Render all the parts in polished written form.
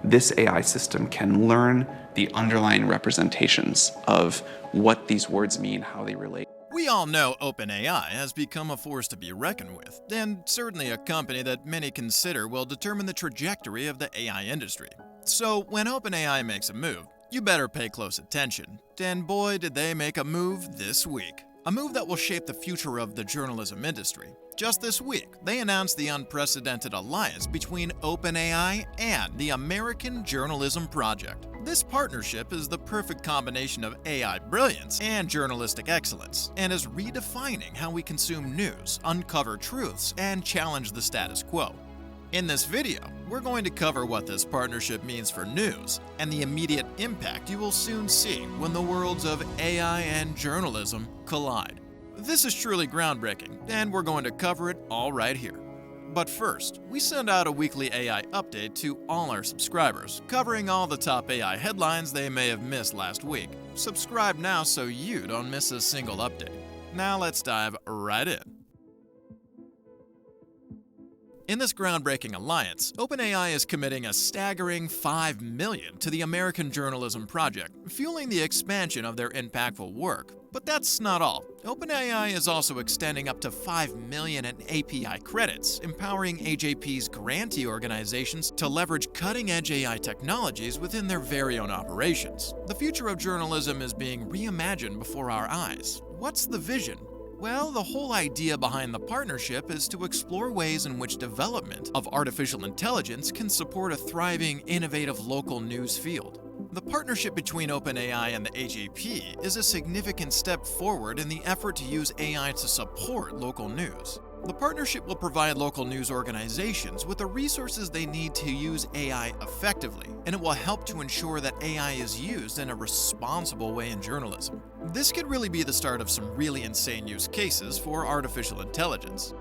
this AI system can learn the underlying representations of what these words mean, how they relate. We all know OpenAI has become a force to be reckoned with, and certainly a company that many consider will determine the trajectory of the AI industry. So when OpenAI makes a move, you better pay close attention. And boy, did they make a move this week. A move that will shape the future of the journalism industry. Just this week, they announced the unprecedented alliance between OpenAI and the American Journalism Project. This partnership is the perfect combination of AI brilliance and journalistic excellence, and is redefining how we consume news, uncover truths, and challenge the status quo. In this video, we're going to cover what this partnership means for news and the immediate impact you will soon see when the worlds of AI and journalism collide. This is truly groundbreaking, and we're going to cover it all right here. But first, we send out a weekly AI update to all our subscribers, covering all the top AI headlines they may have missed last week. Subscribe now so you don't miss a single update. Now let's dive right in. In this groundbreaking alliance, OpenAI is committing a staggering $5 million to the American Journalism Project, fueling the expansion of their impactful work. But that's not all. OpenAI is also extending up to $5 million in API credits, empowering AJP's grantee organizations to leverage cutting-edge AI technologies within their very own operations. The future of journalism is being reimagined before our eyes. What's the vision? Well, the whole idea behind the partnership is to explore ways in which development of artificial intelligence can support a thriving, innovative local news field. The partnership between OpenAI and the AJP is a significant step forward in the effort to use AI to support local news. The partnership will provide local news organizations with the resources they need to use AI effectively, and it will help to ensure that AI is used in a responsible way in journalism. This could really be the start of some really insane use cases for artificial intelligence.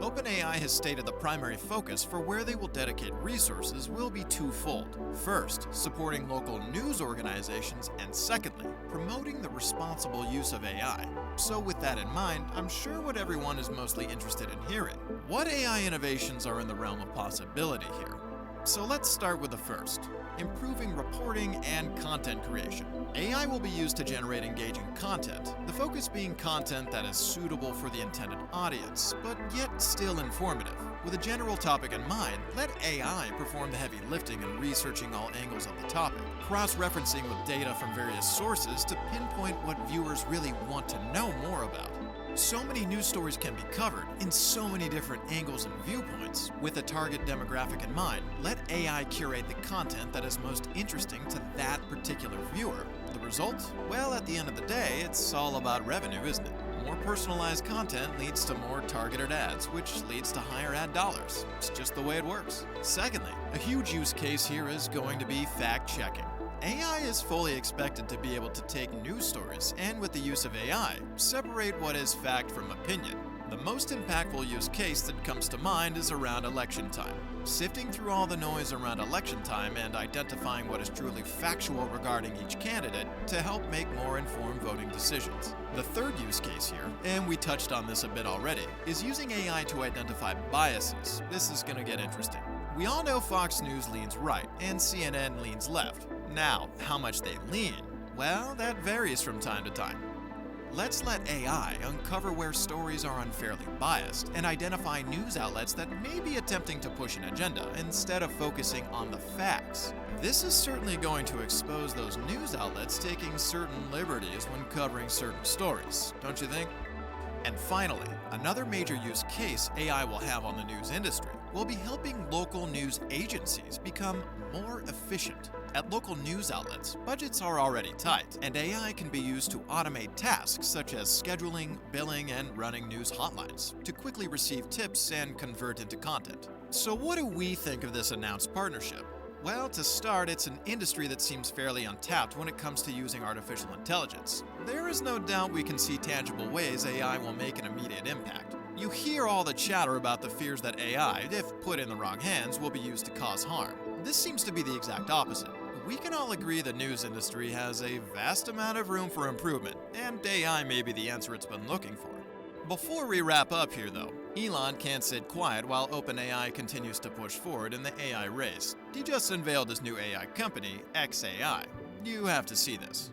OpenAI has stated the primary focus for where they will dedicate resources will be twofold. First, supporting local news organizations, and secondly, promoting the responsible use of AI. So with that in mind, I'm sure what everyone is mostly interested in hearing. What AI innovations are in the realm of possibility here? So let's start with the first. Improving reporting and content creation. AI will be used to generate engaging content, the focus being content that is suitable for the intended audience, but yet still informative. With a general topic in mind, let AI perform the heavy lifting in researching all angles of the topic, cross-referencing with data from various sources to pinpoint what viewers really want to know more about. So many news stories can be covered in so many different angles and viewpoints. With a target demographic in mind, let AI curate the content that is most interesting to that particular viewer. The result? Well, at the end of the day, it's all about revenue, isn't it? More personalized content leads to more targeted ads, which leads to higher ad dollars. It's just the way it works. Secondly, a huge use case here is going to be fact-checking. AI is fully expected to be able to take news stories and, with the use of AI, separate what is fact from opinion. The most impactful use case that comes to mind is around election time. Sifting through all the noise around election time and identifying what is truly factual regarding each candidate to help make more informed voting decisions. The third use case here, and we touched on this a bit already, is using AI to identify biases. This is going to get interesting. We all know Fox News leans right and CNN leans left. Now, how much they lean? Well, that varies from time to time. Let's let AI uncover where stories are unfairly biased and identify news outlets that may be attempting to push an agenda instead of focusing on the facts. This is certainly going to expose those news outlets taking certain liberties when covering certain stories, don't you think? And finally, another major use case AI will have on the news industry will be helping local news agencies become more efficient. At local news outlets, budgets are already tight, and AI can be used to automate tasks such as scheduling, billing, and running news hotlines to quickly receive tips and convert into content. So what do we think of this announced partnership? Well, to start, it's an industry that seems fairly untapped when it comes to using artificial intelligence. There is no doubt we can see tangible ways AI will make an immediate impact. You hear all the chatter about the fears that AI, if put in the wrong hands, will be used to cause harm. This seems to be the exact opposite. We can all agree the news industry has a vast amount of room for improvement, and AI may be the answer it's been looking for. Before we wrap up here, though, Elon can't sit quiet while OpenAI continues to push forward in the AI race. He just unveiled his new AI company, XAI. You have to see this.